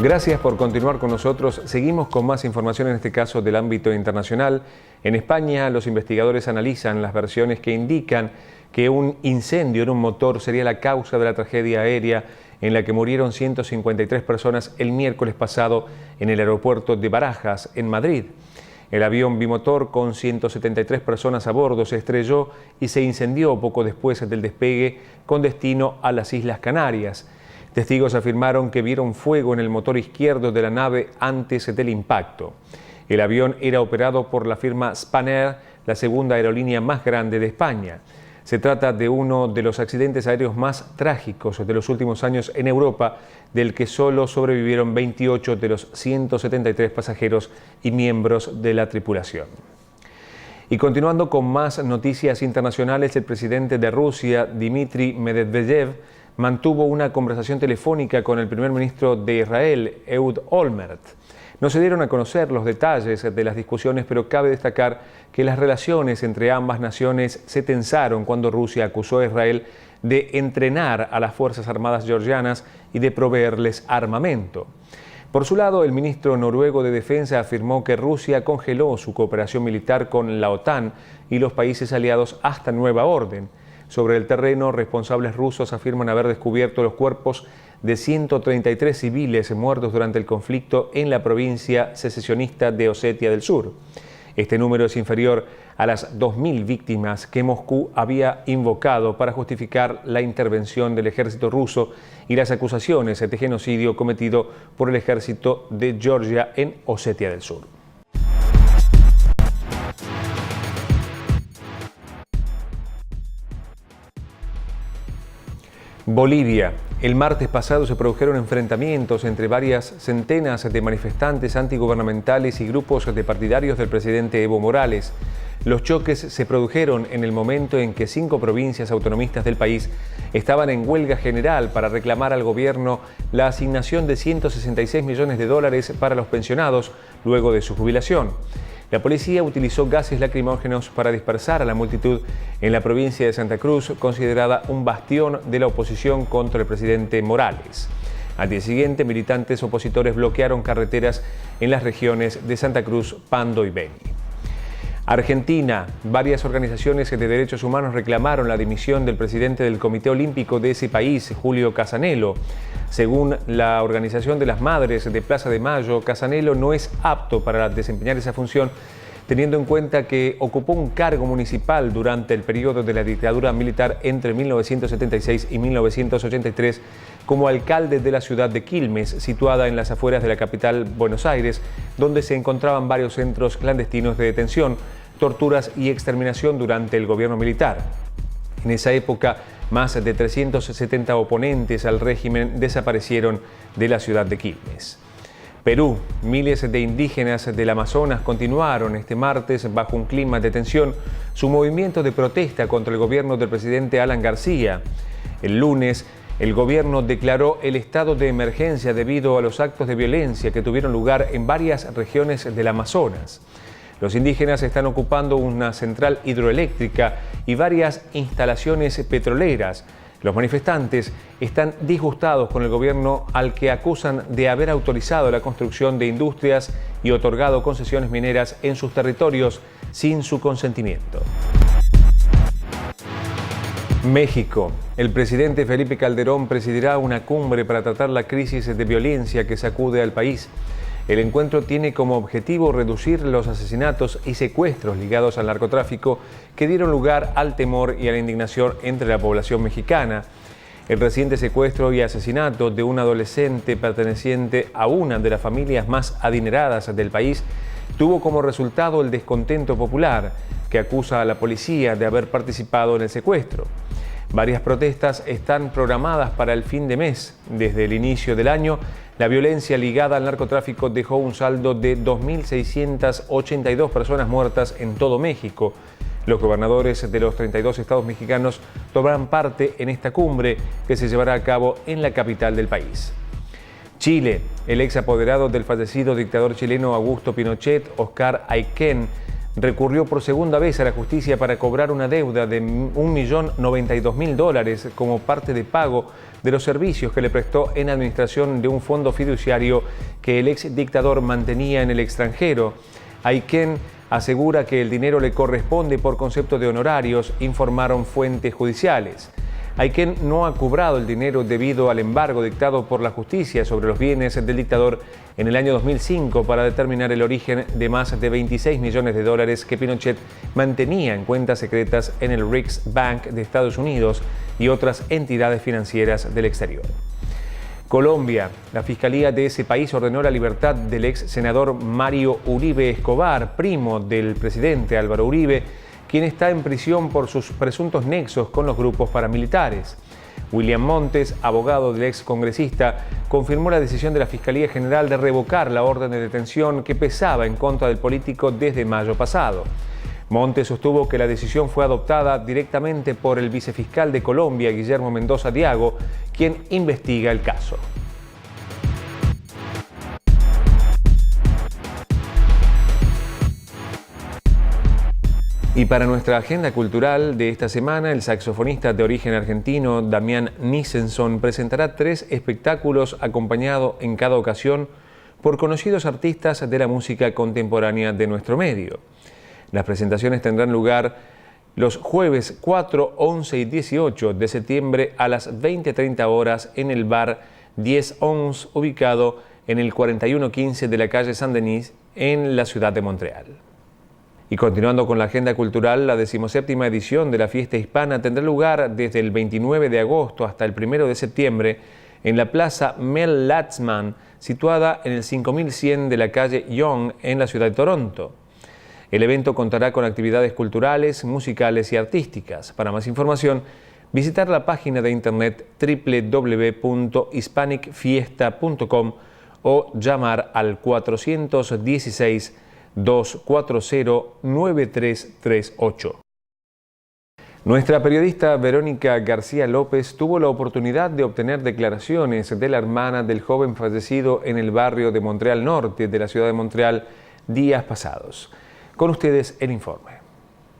Gracias por continuar con nosotros. Seguimos con más información, en este caso del ámbito internacional. En España, los investigadores analizan las versiones que indican que un incendio en un motor sería la causa de la tragedia aérea en la que murieron 153 personas el miércoles pasado en el aeropuerto de Barajas, en Madrid. El avión bimotor con 173 personas a bordo se estrelló y se incendió poco después del despegue con destino a las Islas Canarias. Testigos afirmaron que vieron fuego en el motor izquierdo de la nave antes del impacto. El avión era operado por la firma Spanair, la segunda aerolínea más grande de España. Se trata de uno de los accidentes aéreos más trágicos de los últimos años en Europa, del que solo sobrevivieron 28 de los 173 pasajeros y miembros de la tripulación. Y continuando con más noticias internacionales, el presidente de Rusia, Dmitry Medvedev, mantuvo una conversación telefónica con el primer ministro de Israel, Ehud Olmert. No se dieron a conocer los detalles de las discusiones, pero cabe destacar que las relaciones entre ambas naciones se tensaron cuando Rusia acusó a Israel de entrenar a las Fuerzas Armadas georgianas y de proveerles armamento. Por su lado, el ministro noruego de Defensa afirmó que Rusia congeló su cooperación militar con la OTAN y los países aliados hasta nueva orden. Sobre el terreno, responsables rusos afirman haber descubierto los cuerpos de 133 civiles muertos durante el conflicto en la provincia secesionista de Osetia del Sur. Este número es inferior a las 2.000 víctimas que Moscú había invocado para justificar la intervención del ejército ruso y las acusaciones de genocidio cometido por el ejército de Georgia en Osetia del Sur. Bolivia. El martes pasado se produjeron enfrentamientos entre varias centenas de manifestantes antigubernamentales y grupos de partidarios del presidente Evo Morales. Los choques se produjeron en el momento en que 5 provincias autonomistas del país estaban en huelga general para reclamar al gobierno la asignación de 166 millones de dólares para los pensionados luego de su jubilación. La policía utilizó gases lacrimógenos para dispersar a la multitud en la provincia de Santa Cruz, considerada un bastión de la oposición contra el presidente Morales. Al día siguiente, militantes opositores bloquearon carreteras en las regiones de Santa Cruz, Pando y Beni. Argentina. Varias organizaciones de derechos humanos reclamaron la dimisión del presidente del Comité Olímpico de ese país, Julio Casanello. Según la Organización de las Madres de Plaza de Mayo, Casanello no es apto para desempeñar esa función, teniendo en cuenta que ocupó un cargo municipal durante el periodo de la dictadura militar entre 1976 y 1983 como alcalde de la ciudad de Quilmes, situada en las afueras de la capital Buenos Aires, donde se encontraban varios centros clandestinos de detención, torturas y exterminación durante el gobierno militar. En esa época, más de 370 oponentes al régimen desaparecieron de la ciudad de Quilmes. Perú. Miles de indígenas del Amazonas continuaron este martes bajo un clima de tensión su movimiento de protesta contra el gobierno del presidente Alan García. El lunes, el gobierno declaró el estado de emergencia debido a los actos de violencia que tuvieron lugar en varias regiones del Amazonas. Los indígenas están ocupando una central hidroeléctrica y varias instalaciones petroleras. Los manifestantes están disgustados con el gobierno, al que acusan de haber autorizado la construcción de industrias y otorgado concesiones mineras en sus territorios sin su consentimiento. México. El presidente Felipe Calderón presidirá una cumbre para tratar la crisis de violencia que sacude al país. El encuentro tiene como objetivo reducir los asesinatos y secuestros ligados al narcotráfico que dieron lugar al temor y a la indignación entre la población mexicana. El reciente secuestro y asesinato de un adolescente perteneciente a una de las familias más adineradas del país tuvo como resultado el descontento popular, que acusa a la policía de haber participado en el secuestro. Varias protestas están programadas para el fin de mes. Desde el inicio del año, la violencia ligada al narcotráfico dejó un saldo de 2.682 personas muertas en todo México. Los gobernadores de los 32 estados mexicanos tomarán parte en esta cumbre que se llevará a cabo en la capital del país. Chile. El ex apoderado del fallecido dictador chileno Augusto Pinochet, Oscar Aykén, recurrió por segunda vez a la justicia para cobrar una deuda de $1.092.000 como parte de pago de los servicios que le prestó en administración de un fondo fiduciario que el ex dictador mantenía en el extranjero. Ayquén asegura que el dinero le corresponde por concepto de honorarios, informaron fuentes judiciales. Ayquén no ha cobrado el dinero debido al embargo dictado por la justicia sobre los bienes del dictador en el año 2005 para determinar el origen de más de $26 millones que Pinochet mantenía en cuentas secretas en el Riksbank de Estados Unidos y otras entidades financieras del exterior. Colombia. La Fiscalía de ese país ordenó la libertad del ex senador Mario Uribe Escobar, primo del presidente Álvaro Uribe, quien está en prisión por sus presuntos nexos con los grupos paramilitares. William Montes, abogado del ex congresista, confirmó la decisión de la Fiscalía General de revocar la orden de detención que pesaba en contra del político desde mayo pasado. Montes sostuvo que la decisión fue adoptada directamente por el vicefiscal de Colombia, Guillermo Mendoza Diago, quien investiga el caso. Y para nuestra agenda cultural de esta semana, el saxofonista de origen argentino Damián Nisenson presentará 3 espectáculos acompañado en cada ocasión por conocidos artistas de la música contemporánea de nuestro medio. Las presentaciones tendrán lugar los jueves 4, 11 y 18 de septiembre a las 20:30 horas en el bar 10 Ons, ubicado en el 4115 de la calle Saint-Denis en la ciudad de Montreal. Y continuando con la agenda cultural, la 17ª edición de la Fiesta Hispana tendrá lugar desde el 29 de agosto hasta el 1 de septiembre en la Plaza Mel Latsman, situada en el 5100 de la calle Yonge en la ciudad de Toronto. El evento contará con actividades culturales, musicales y artísticas. Para más información, visitar la página de internet www.hispanicfiesta.com o llamar al 416-240-9338. Nuestra periodista Verónica García López tuvo la oportunidad de obtener declaraciones de la hermana del joven fallecido en el barrio de Montreal Norte de la ciudad de Montreal días pasados. Con ustedes el informe.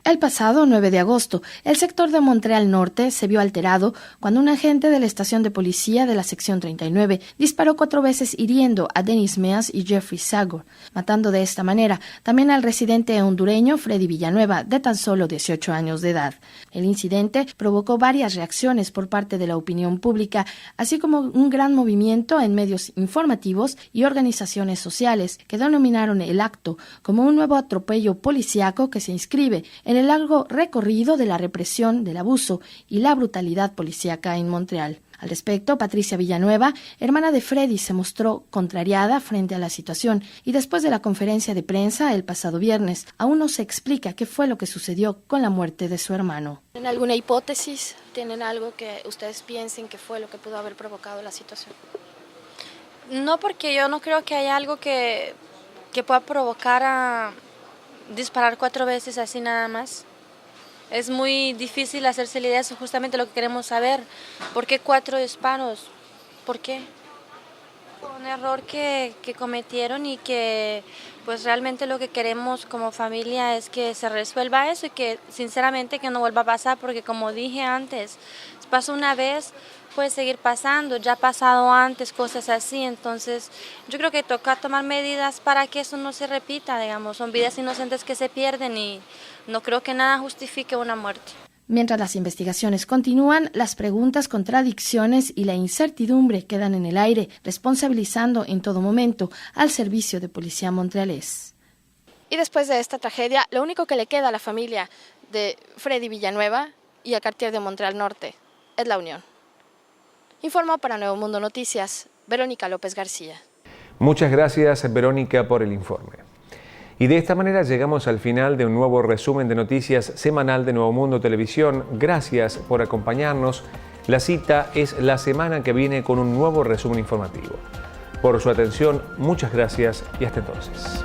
El pasado 9 de agosto, el sector de Montreal Norte se vio alterado cuando un agente de la estación de policía de la sección 39 disparó 4 veces hiriendo a Denis Meas y Jeffrey Sagor, matando de esta manera también al residente hondureño Freddy Villanueva, de tan solo 18 años de edad. El incidente provocó varias reacciones por parte de la opinión pública, así como un gran movimiento en medios informativos y organizaciones sociales que denominaron el acto como un nuevo atropello policíaco que se inscribe en el largo recorrido de la represión del abuso y la brutalidad policíaca en Montreal. Al respecto, Patricia Villanueva, hermana de Freddy, se mostró contrariada frente a la situación y después de la conferencia de prensa el pasado viernes, aún no se explica qué fue lo que sucedió con la muerte de su hermano. ¿Tienen alguna hipótesis? ¿Tienen algo que ustedes piensen que fue lo que pudo haber provocado la situación? No, porque yo no creo que haya algo que pueda provocar a disparar 4 veces así nada más. Es muy difícil hacerse la idea, eso es justamente lo que queremos saber. ¿Por qué 4 disparos? ¿Por qué? Fue un error que cometieron y que pues realmente lo que queremos como familia es que se resuelva eso y que sinceramente que no vuelva a pasar, porque como dije antes, pasó una vez, puede seguir pasando, ya ha pasado antes cosas así, entonces yo creo que toca tomar medidas para que eso no se repita, digamos, son vidas inocentes que se pierden y no creo que nada justifique una muerte. Mientras las investigaciones continúan, las preguntas, contradicciones y la incertidumbre quedan en el aire, responsabilizando en todo momento al servicio de policía montrealés. Y después de esta tragedia, lo único que le queda a la familia de Freddy Villanueva y al Cartier de Montreal Norte es la unión. Informó para Nuevo Mundo Noticias, Verónica López García. Muchas gracias, Verónica, por el informe. Y de esta manera llegamos al final de un nuevo resumen de noticias semanal de Nuevo Mundo Televisión. Gracias por acompañarnos. La cita es la semana que viene con un nuevo resumen informativo. Por su atención, muchas gracias y hasta entonces.